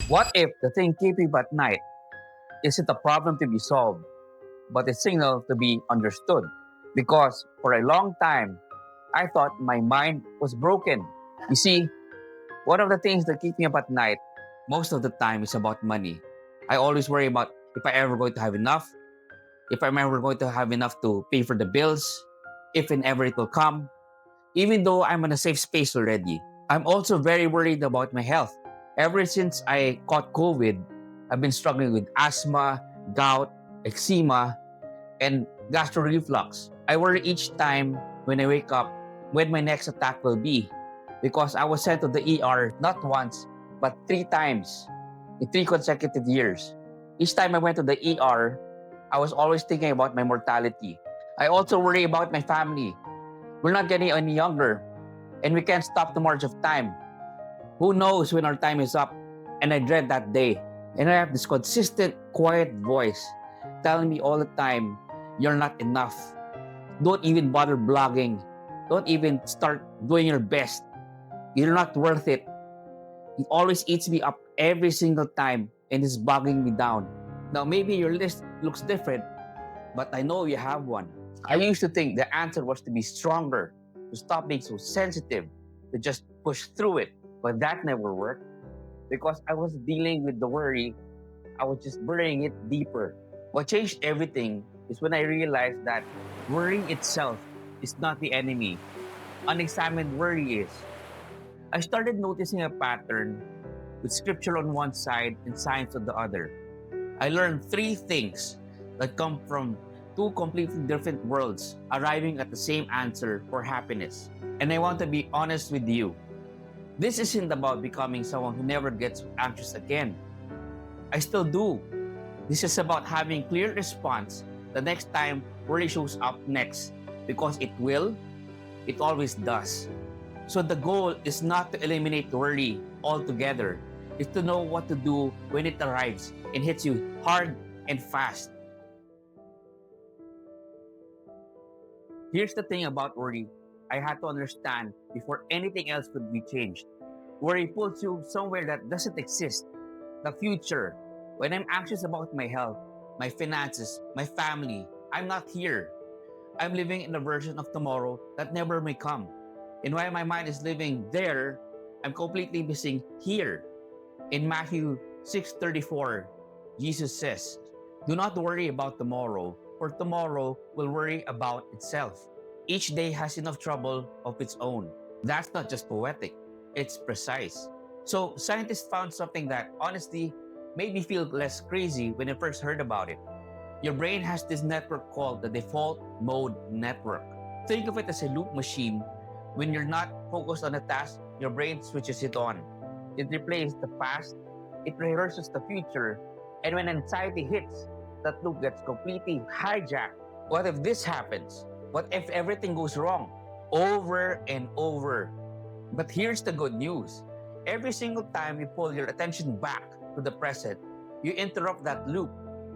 What if the thing keeping you up at night isn't a problem to be solved, but a signal to be understood? Because for a long time, I thought my mind was broken. You see, one of the things that keep me up at night most of the time is about money. I always worry about if I ever going to have enough, if I'm ever going to have enough to pay for the bills, if and ever it will come, even though I'm in a safe space already. I'm also very worried about my health. Ever since I caught COVID, I've been struggling with asthma, gout, eczema, and gastro reflux. I worry each time when I wake up when my next attack will be because I was sent to the ER not once but 3 times in 3 consecutive years. Each time I went to the ER, I was always thinking about my mortality. I also worry about my family. We're not getting any younger and we can't stop the march of time. Who knows when our time is up? And I dread that day. And I have this consistent, quiet voice telling me all the time, you're not enough. Don't even bother blogging. Don't even start doing your best. You're not worth it. It always eats me up every single time and is bogging me down. Now, maybe your list looks different, but I know you have one. I used to think the answer was to be stronger, to stop being so sensitive, to just push through it. But that never worked because I was dealing with the worry. I was just burying it deeper. What changed everything is when I realized that worrying itself is not the enemy. Unexamined worry is. I started noticing a pattern with scripture on one side and science on the other. I learned three things that come from two completely different worlds arriving at the same answer for happiness. And I want to be honest with you. This isn't about becoming someone who never gets anxious again. I still do. This is about having clear response the next time worry shows up next because it will, it always does. So the goal is not to eliminate worry altogether. It's to know what to do when it arrives and hits you hard and fast. Here's the thing about worry I had to understand before anything else could be changed. Worry pulls you somewhere that doesn't exist. The future. When I'm anxious about my health, my finances, my family, I'm not here. I'm living in a version of tomorrow that never may come. And while my mind is living there, I'm completely missing here. In Matthew 6:34, Jesus says, "Do not worry about tomorrow, for tomorrow will worry about itself. Each day has enough trouble of its own." That's not just poetic, it's precise. So, scientists found something that honestly made me feel less crazy when I first heard about it. Your brain has this network called the default mode network. Think of it as a loop machine. When you're not focused on a task, your brain switches it on. It replays the past, it rehearses the future, and when anxiety hits, that loop gets completely hijacked. What if this happens? What if everything goes wrong? Over and over. But here's the good news. Every single time you pull your attention back to the present, you interrupt that loop.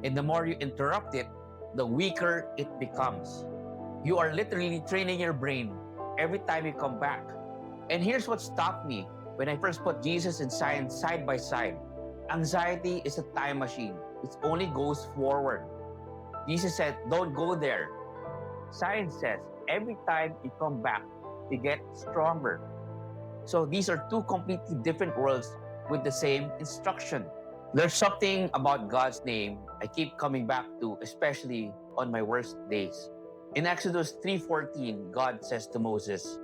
And the more you interrupt it, the weaker it becomes. You are literally training your brain every time you come back. And here's what stopped me when I first put Jesus and science side by side. Anxiety is a time machine, it only goes forward. Jesus said, don't go there. Science says, every time you come back, you get stronger. So these are two completely different worlds with the same instruction. There's something about God's name I keep coming back to, especially on my worst days. In Exodus 3:14, God says to Moses,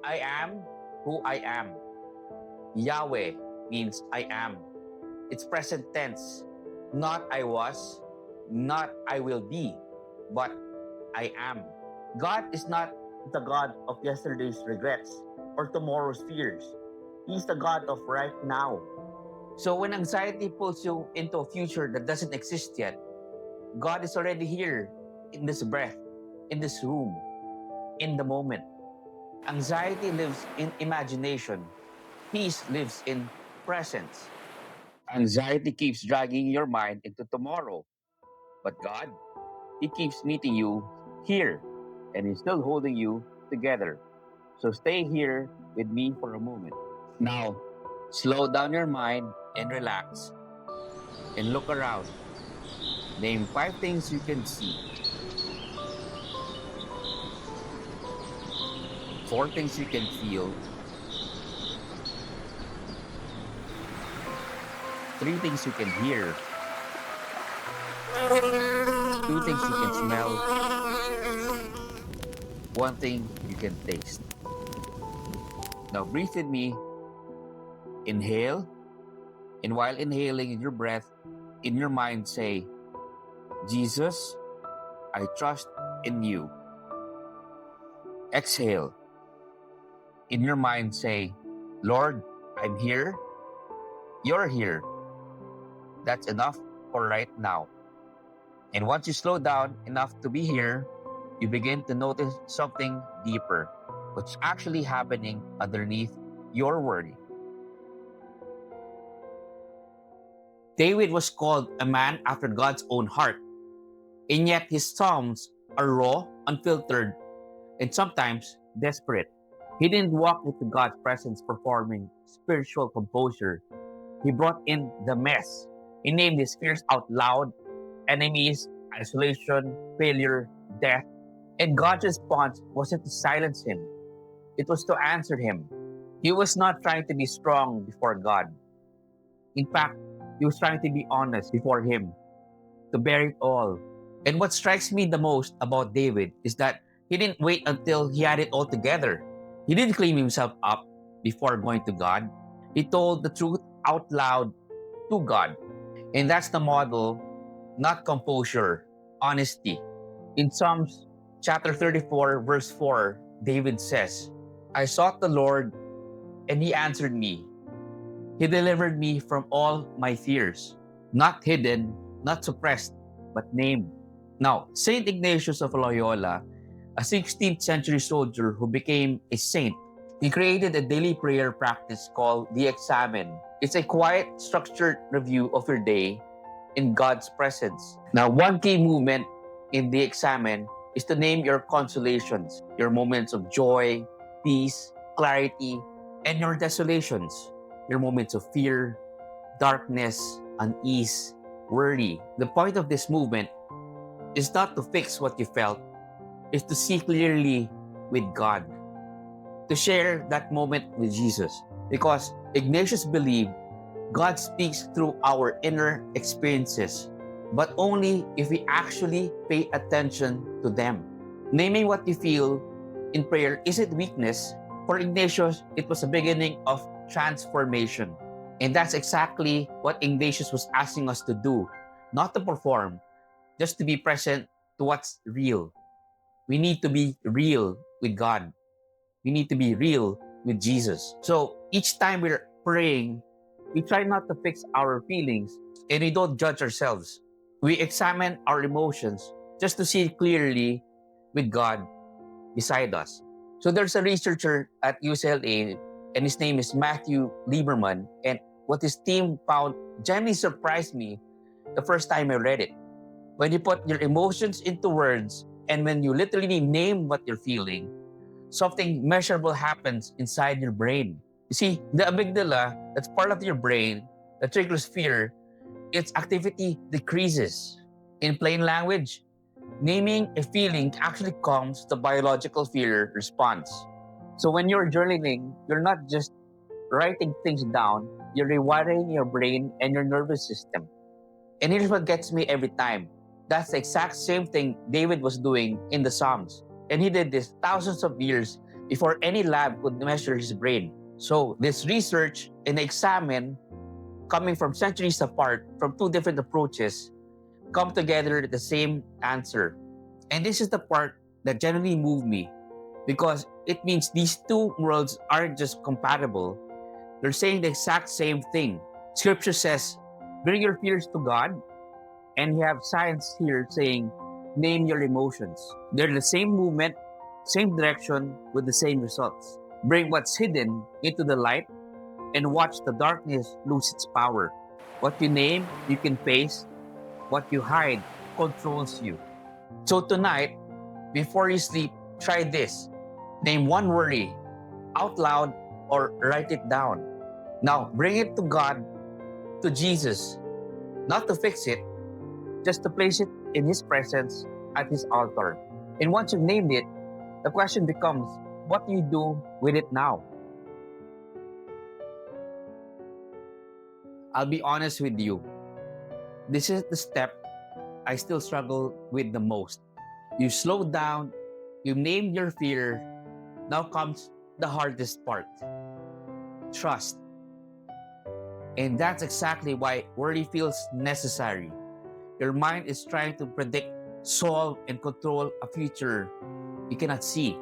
I am who I am. Yahweh means I am. It's present tense. Not I was, not I will be, but I am. God is not the God of yesterday's regrets or tomorrow's fears. He's the God of right now. So when anxiety pulls you into a future that doesn't exist yet, God is already here in this breath, in this room, in the moment. Anxiety lives in imagination. Peace lives in presence. Anxiety keeps dragging your mind into tomorrow. But God, He keeps meeting you here and He's still holding you together. So stay here with me for a moment. Now, slow down your mind and relax and look around. Name 5 things you can see, 4 things you can feel, 3 things you can hear, 2 things you can smell, 1 thing you can taste. Now breathe with me. Inhale, and while inhaling in your breath, in your mind say, Jesus, I trust in you. Exhale. In your mind say, Lord, I'm here. You're here. That's enough for right now. And once you slow down enough to be here, you begin to notice something deeper, what's actually happening underneath your worry. David was called a man after God's own heart, and yet his psalms are raw, unfiltered, and sometimes desperate. He didn't walk into God's presence performing spiritual composure. He brought in the mess. He named his fears out loud: enemies, isolation, failure, death. And God's response wasn't to silence him, it was to answer him. He was not trying to be strong before God. In fact, he was trying to be honest before him, to bear it all. And what strikes me the most about David is that he didn't wait until he had it all together. He didn't clean himself up before going to God. He told the truth out loud to God. And that's the model, not composure, honesty. In Psalms chapter 34, verse 4, David says, I sought the Lord, and he answered me. He delivered me from all my fears, not hidden, not suppressed, but named. Now, Saint Ignatius of Loyola, a 16th century soldier who became a saint, he created a daily prayer practice called the Examen. It's a quiet, structured review of your day in God's presence. Now, one key movement in the Examen is to name your consolations, your moments of joy, peace, clarity, and your desolations, your moments of fear, darkness, unease, worry. The point of this movement is not to fix what you felt, is to see clearly with God, to share that moment with Jesus. Because Ignatius believed God speaks through our inner experiences, but only if we actually pay attention to them. Naming what you feel in prayer isn't weakness. For Ignatius, it was a beginning of transformation. And that's exactly what Ignatius was asking us to do, not to perform, just to be present to what's real. We need to be real with God. We need to be real with Jesus. So each time we're praying, we try not to fix our feelings, and we don't judge ourselves. We examine our emotions just to see clearly with God beside us. So there's a researcher at UCLA, and his name is Matthew Lieberman, and what his team found genuinely surprised me the first time I read it. When you put your emotions into words, and when you literally name what you're feeling, something measurable happens inside your brain. You see, the amygdala, that's part of your brain that triggers fear, its activity decreases. In plain language, naming a feeling actually calms the biological fear response. So when you're journaling, you're not just writing things down, you're rewiring your brain and your nervous system. And here's what gets me every time. That's the exact same thing David was doing in the Psalms. And he did this thousands of years before any lab could measure his brain. So this research and Examen, coming from centuries apart, from two different approaches, come together at the same answer. And this is the part that genuinely moved me, because it means these two worlds aren't just compatible, they're saying the exact same thing. Scripture says, bring your fears to God, and you have science here saying, name your emotions. They're the same movement, same direction, with the same results. Bring what's hidden into the light and watch the darkness lose its power. What you name, you can face. What you hide controls you. So tonight, before you sleep, try this. Name one worry out loud or write it down. Now, bring it to God to Jesus, not to fix it, just to place it in His presence at His altar. And once you've named it, the question becomes, what do you do with it now? I'll be honest with you. This is the step I still struggle with the most. You slow down, you named your fear. Now comes the hardest part: trust. And that's exactly why worry feels necessary. Your mind is trying to predict, solve, and control a future you cannot see.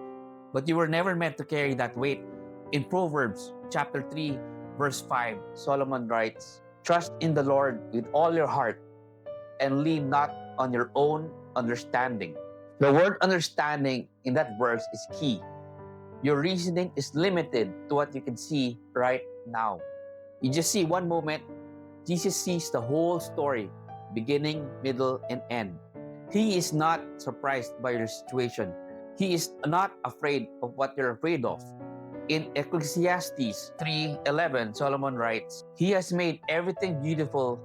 But you were never meant to carry that weight. In Proverbs chapter 3, verse 5, Solomon writes, "Trust in the Lord with all your heart and lean not on your own understanding." The word understanding in that verse is key. Your reasoning is limited to what you can see right now. You just see one moment. Jesus sees the whole story, beginning, middle, and end. He is not surprised by your situation. He is not afraid of what you're afraid of. In Ecclesiastes 3:11, Solomon writes, "He has made everything beautiful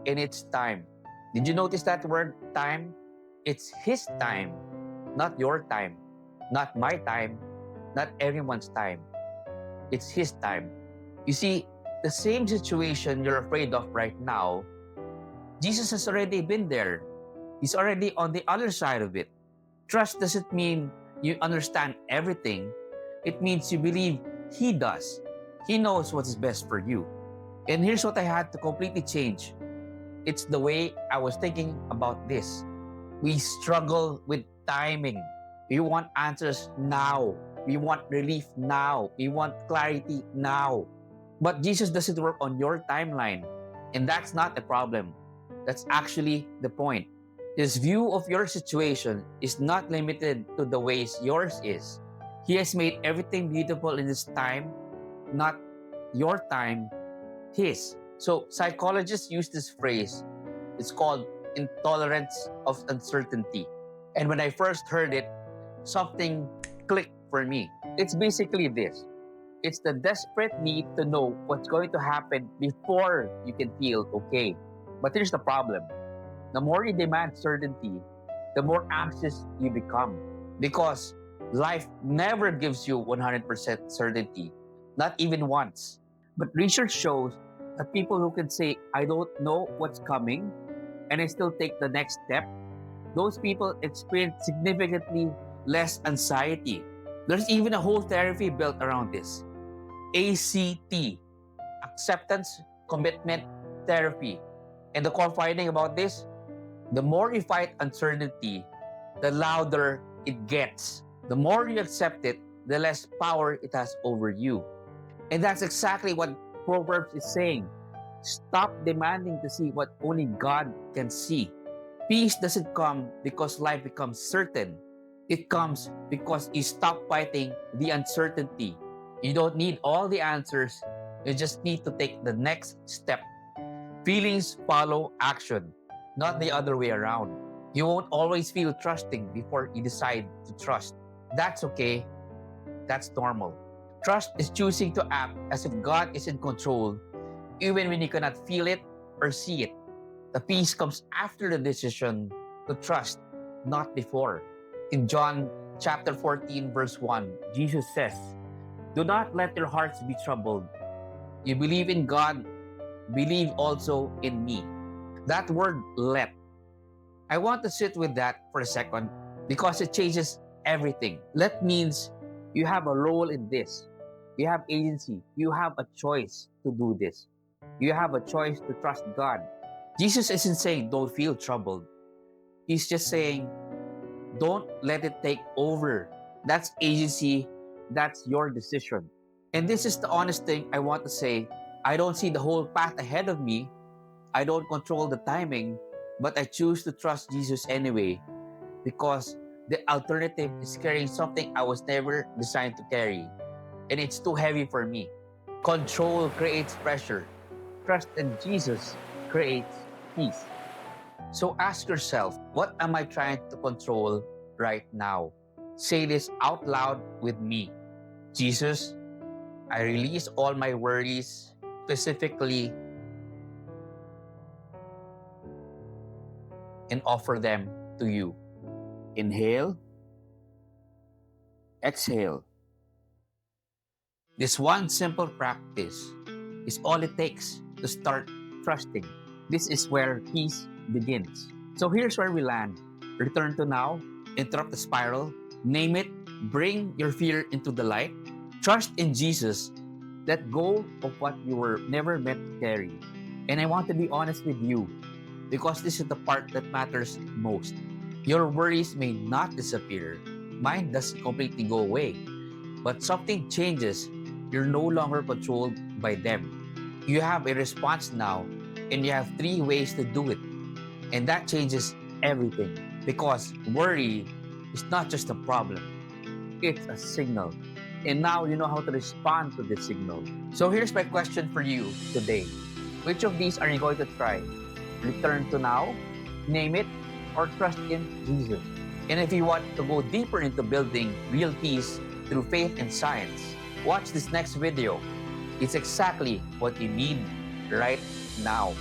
in its time." Did you notice that word time? It's His time, not your time, not my time, not everyone's time. It's His time. You see, the same situation you're afraid of right now, Jesus has already been there. He's already on the other side of it. Trust doesn't mean you understand everything. It means you believe He does. He knows what's best for you. And here's what I had to completely change. It's the way I was thinking about this. We struggle with timing. We want answers now. We want relief now. We want clarity now. But Jesus doesn't work on your timeline. And that's not a problem. That's actually the point. His view of your situation is not limited to the ways yours is. He has made everything beautiful in His time, not your time, His. So psychologists use this phrase. It's called intolerance of uncertainty. And when I first heard it, something clicked for me. It's basically this. It's the desperate need to know what's going to happen before you can feel okay. But here's the problem. The more you demand certainty, the more anxious you become. Because life never gives you 100% certainty, not even once. But research shows that people who can say, "I don't know what's coming," and I still take the next step, those people experience significantly less anxiety. There's even a whole therapy built around this. ACT, Acceptance Commitment Therapy. And the core finding about this, the more you fight uncertainty, the louder it gets. The more you accept it, the less power it has over you. And that's exactly what Proverbs is saying. Stop demanding to see what only God can see. Peace doesn't come because life becomes certain. It comes because you stop fighting the uncertainty. You don't need all the answers. You just need to take the next step. Feelings follow action, not the other way around. You won't always feel trusting before you decide to trust. That's okay. That's normal. Trust is choosing to act as if God is in control, even when you cannot feel it or see it. The peace comes after the decision to trust, not before. In John chapter 14, verse 1, Jesus says, "Do not let your hearts be troubled. You believe in God, believe also in me." That word "let," I want to sit with that for a second because it changes everything. Let means you have a role in this. You have agency. You have a choice to do this. You have a choice to trust God. Jesus isn't saying don't feel troubled. He's just saying don't let it take over. That's agency. That's your decision. And this is the honest thing I want to say. I don't see the whole path ahead of me. I don't control the timing, but I choose to trust Jesus anyway because the alternative is carrying something I was never designed to carry, and it's too heavy for me. Control creates pressure. Trust in Jesus creates peace. So ask yourself, what am I trying to control right now? Say this out loud with me. Jesus, I release all my worries, specifically and offer them to you. Inhale, exhale. This one simple practice is all it takes to start trusting. This is where peace begins. So here's where we land. Return to now, interrupt the spiral, name it, bring your fear into the light, trust in Jesus, let go of what you were never meant to carry. And I want to be honest with you because this is the part that matters most. Your worries may not disappear, mine doesn't completely go away, but something changes. You're no longer controlled by them. You have a response now, and you have 3 ways to do it. And that changes everything because worry is not just a problem, it's a signal. And now you know how to respond to this signal. So here's my question for you today. Which of these are you going to try? Return to now, name it, or trust in Jesus? And if you want to go deeper into building real peace through faith and science, watch this next video. It's exactly what you need right now.